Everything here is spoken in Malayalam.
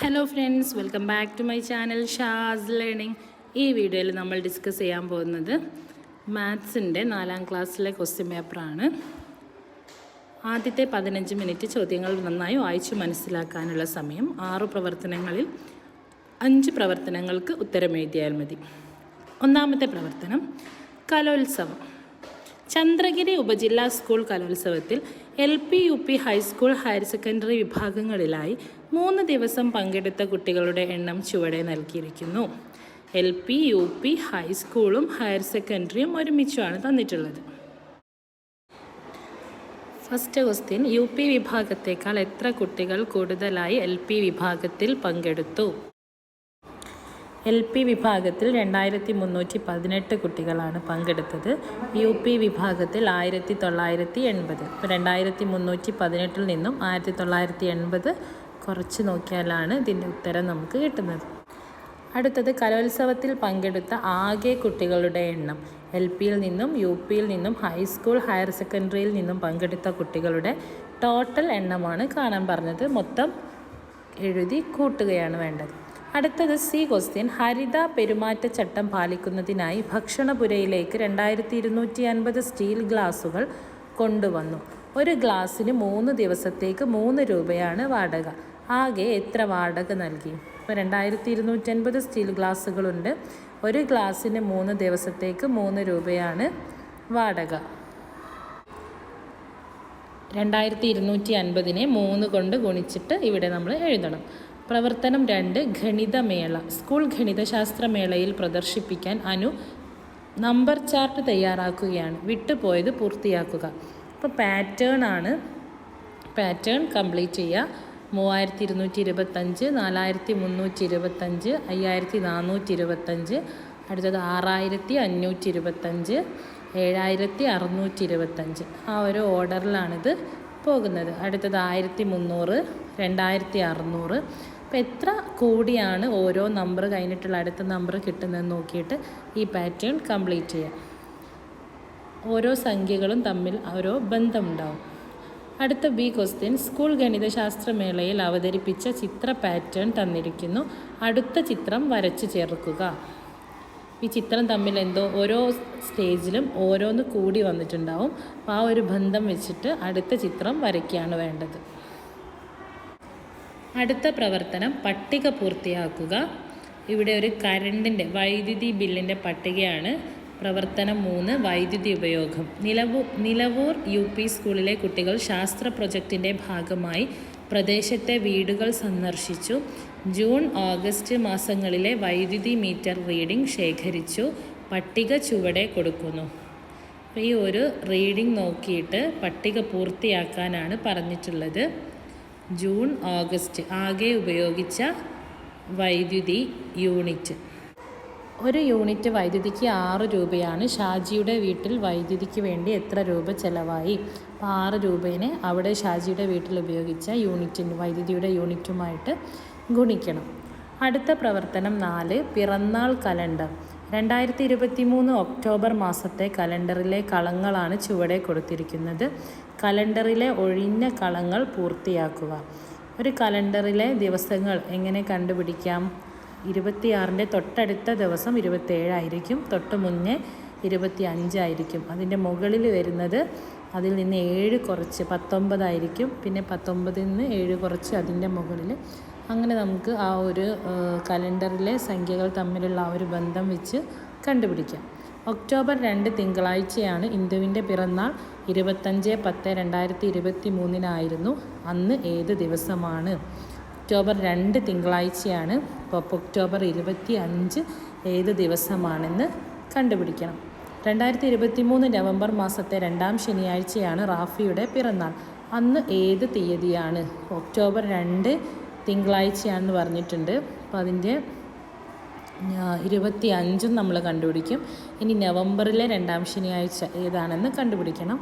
Hello friends, welcome back to my channel Shaz learning. ഈ വീഡിയോയിൽ നമ്മൾ ഡിസ്കസ് ചെയ്യാൻ പോകുന്നത് മാത്സിൻ്റെ 4ാം ക്ലാസ്സിലെ ക്വസ്റ്റ്യൻ പേപ്പറാണ്. ആദ്യത്തെ 15 മിനിറ്റ് ചോദ്യങ്ങൾ നന്നായി വായിച്ചു മനസ്സിലാക്കാനുള്ള സമയം. 6 പ്രവർത്തനങ്ങളിൽ 5 പ്രവർത്തനങ്ങൾക്ക് ഉത്തരം എഴുതിയാൽ മതി. ഒന്നാമത്തെ പ്രവർത്തനം കലോത്സവം. ചന്ദ്രഗിരി ഉപജില്ലാ സ്കൂൾ കലോത്സവത്തിൽ LP, UP, high school, higher secondary വിഭാഗങ്ങളിലായി 3 ദിവസം പങ്കെടുത്ത കുട്ടികളുടെ എണ്ണം ചുവടെ നൽകിയിരിക്കുന്നു. LP, UP, ഹൈസ്കൂളും ഹയർ സെക്കൻഡറിയും ഒരുമിച്ചാണ് തന്നിട്ടുള്ളത്. ഫസ്റ്റ് ക്വസ്റ്റ്യൻ, UP വിഭാഗത്തേക്കാൾ എത്ര കുട്ടികൾ കൂടുതലായി LP വിഭാഗത്തിൽ പങ്കെടുത്തു? LP വിഭാഗത്തിൽ 2318 കുട്ടികളാണ് പങ്കെടുത്തത്. UP വിഭാഗത്തിൽ 1980. ഇപ്പോൾ 2318 നിന്നും 1980 കുറച്ച് നോക്കിയാലാണ് ഇതിൻ്റെ ഉത്തരം നമുക്ക് കിട്ടുന്നത്. അടുത്തത് കലോത്സവത്തിൽ പങ്കെടുത്ത ആകെ കുട്ടികളുടെ എണ്ണം. LPയിൽ നിന്നും UPയിൽ നിന്നും ഹൈസ്കൂൾ, ഹയർ സെക്കൻഡറിയിൽ നിന്നും പങ്കെടുത്ത കുട്ടികളുടെ ടോട്ടൽ എണ്ണമാണ് കാണാൻ പറഞ്ഞത്. മൊത്തം എഴുതി കൂട്ടുകയാണ് വേണ്ടത്. അടുത്തത് C ക്വസ്റ്റ്യൻ, ഹരിത പെരുമാറ്റച്ചട്ടം പാലിക്കുന്നതിനായി ഭക്ഷണപുരയിലേക്ക് 2250 സ്റ്റീൽ ഗ്ലാസുകൾ കൊണ്ടുവന്നു. ഒരു ഗ്ലാസ്സിന് 3 ദിവസത്തേക്ക് 3 രൂപയാണ് വാടക. ആകെ എത്ര വാടക നൽകി? ഇപ്പോൾ 2250 സ്റ്റീൽ ഗ്ലാസ്സുകളുണ്ട്. ഒരു ഗ്ലാസ്സിന് 3 ദിവസത്തേക്ക് 3 രൂപയാണ് വാടക. 2250നെ 3 കൊണ്ട് ഗുണിച്ചിട്ട് ഇവിടെ നമ്മൾ എഴുതണം. പ്രവർത്തനം 2 ഗണിതമേള. സ്കൂൾ ഗണിതശാസ്ത്രമേളയിൽ പ്രദർശിപ്പിക്കാൻ അനു നമ്പർ ചാർട്ട് തയ്യാറാക്കുകയാണ്. വിട്ടുപോയത് പൂർത്തിയാക്കുക. ഇപ്പോൾ പാറ്റേൺ കംപ്ലീറ്റ് ചെയ്യുക. 3225, 4325, 5425, അടുത്തത് 6525, 7625. ആ ഒരു ഓർഡറിലാണിത് പോകുന്നത്. അടുത്തത് 1300, 2600. അപ്പോൾ എത്ര കൂടിയാണ് ഓരോ നമ്പർ കഴിഞ്ഞിട്ടുള്ള അടുത്ത നമ്പർ കിട്ടുന്നതെന്ന് നോക്കിയിട്ട് ഈ പാറ്റേൺ കംപ്ലീറ്റ് ചെയ്യാം. ഓരോ സംഖ്യകളും തമ്മിൽ ഓരോ ബന്ധമുണ്ടാവും. അടുത്ത B ക്വസ്റ്റ്യൻ, സ്കൂൾ ഗണിതശാസ്ത്രമേളയിൽ അവതരിപ്പിച്ച ചിത്ര പാറ്റേൺ തന്നിരിക്കുന്നു. അടുത്ത ചിത്രം വരച്ച് ചേർക്കുക. ഈ ചിത്രം തമ്മിൽ ഓരോ സ്റ്റേജിലും ഓരോന്ന് കൂടി വന്നിട്ടുണ്ടാവും. അപ്പോൾ ആ ഒരു ബന്ധം വെച്ചിട്ട് അടുത്ത ചിത്രം വരയ്ക്കുകയാണ് വേണ്ടത്. അടുത്ത പ്രവർത്തനം പട്ടിക പൂർത്തിയാക്കുക. ഇവിടെ ഒരു വൈദ്യുതി ബില്ലിൻ്റെ പട്ടികയാണ്. പ്രവർത്തനം 3 വൈദ്യുതി ഉപയോഗം. നിലവൂർ UP സ്കൂളിലെ കുട്ടികൾ ശാസ്ത്ര പ്രൊജക്റ്റിൻ്റെ ഭാഗമായി പ്രദേശത്തെ വീടുകൾ സന്ദർശിച്ചു. ജൂൺ, ഓഗസ്റ്റ് മാസങ്ങളിലെ വൈദ്യുതി മീറ്റർ റീഡിംഗ് ശേഖരിച്ചു. പട്ടിക ചുവടെ കൊടുക്കുന്നു. അപ്പോൾ ഈ ഒരു റീഡിംഗ് നോക്കിയിട്ട് പട്ടിക പൂർത്തിയാക്കാനാണ് പറഞ്ഞിട്ടുള്ളത്. ജൂൺ, ഓഗസ്റ്റ് ആകെ ഉപയോഗിച്ച വൈദ്യുതി യൂണിറ്റ്. ഒരു യൂണിറ്റ് വൈദ്യുതിക്ക് 6 രൂപയാണ്. ഷാജിയുടെ വീട്ടിൽ വൈദ്യുതിക്ക് വേണ്ടി എത്ര രൂപ ചെലവായി? അപ്പോൾ 6 രൂപേനെ അവിടെ ഷാജിയുടെ വീട്ടിൽ ഉപയോഗിച്ച വൈദ്യുതിയുടെ യൂണിറ്റുമായിട്ട് ഗുണിക്കണം. അടുത്ത പ്രവർത്തനം 4 പിറന്നാൾ കലണ്ടർ. 2023 ഒക്ടോബർ മാസത്തെ കലണ്ടറിലെ കളങ്ങളാണ് ചുവടെ കൊടുത്തിരിക്കുന്നത്. കലണ്ടറിലെ ഒഴിഞ്ഞ കളങ്ങൾ പൂർത്തിയാക്കുക. ഒരു കലണ്ടറിലെ ദിവസങ്ങൾ എങ്ങനെ കണ്ടുപിടിക്കാം? 26ൻ്റെ തൊട്ടടുത്ത ദിവസം 27 ആയിരിക്കും. തൊട്ട് മുന്നേ 25 ആയിരിക്കും. അതിൻ്റെ മുകളിൽ വരുന്നത് അതിൽ നിന്ന് 7 കുറച്ച് 19 ആയിരിക്കും. പിന്നെ 19ൽ നിന്ന് 7 കുറച്ച് അതിൻ്റെ മുകളിൽ. അങ്ങനെ നമുക്ക് ആ ഒരു കലണ്ടറിലെ സംഖ്യകൾ തമ്മിലുള്ള ആ ഒരു ബന്ധം വെച്ച് കണ്ടുപിടിക്കാം. ഒക്ടോബർ 2 തിങ്കളാഴ്ചയാണ്. ഇന്ദുവിൻ്റെ പിറന്നാൾ 25/10/2023 അന്ന് ഏത് ദിവസമാണ്? ഒക്ടോബർ 2 തിങ്കളാഴ്ചയാണ്. അപ്പോൾ ഒക്ടോബർ 25 ഏത് ദിവസമാണെന്ന് കണ്ടുപിടിക്കണം. 2023 നവംബർ മാസത്തെ 2ാം ശനിയാഴ്ചയാണ് റാഫിയുടെ പിറന്നാൾ. അന്ന് ഏത് തീയതിയാണ്? ഒക്ടോബർ 2 തിങ്കളാഴ്ചയാണെന്ന് പറഞ്ഞിട്ടുണ്ട്. അപ്പോൾ അതിൻ്റെ 25 നമ്മൾ കണ്ടുപിടിക്കും. ഇനി നവംബറിലെ 2ാം ശനിയാഴ്ച ഏതാണെന്ന് കണ്ടുപിടിക്കണം.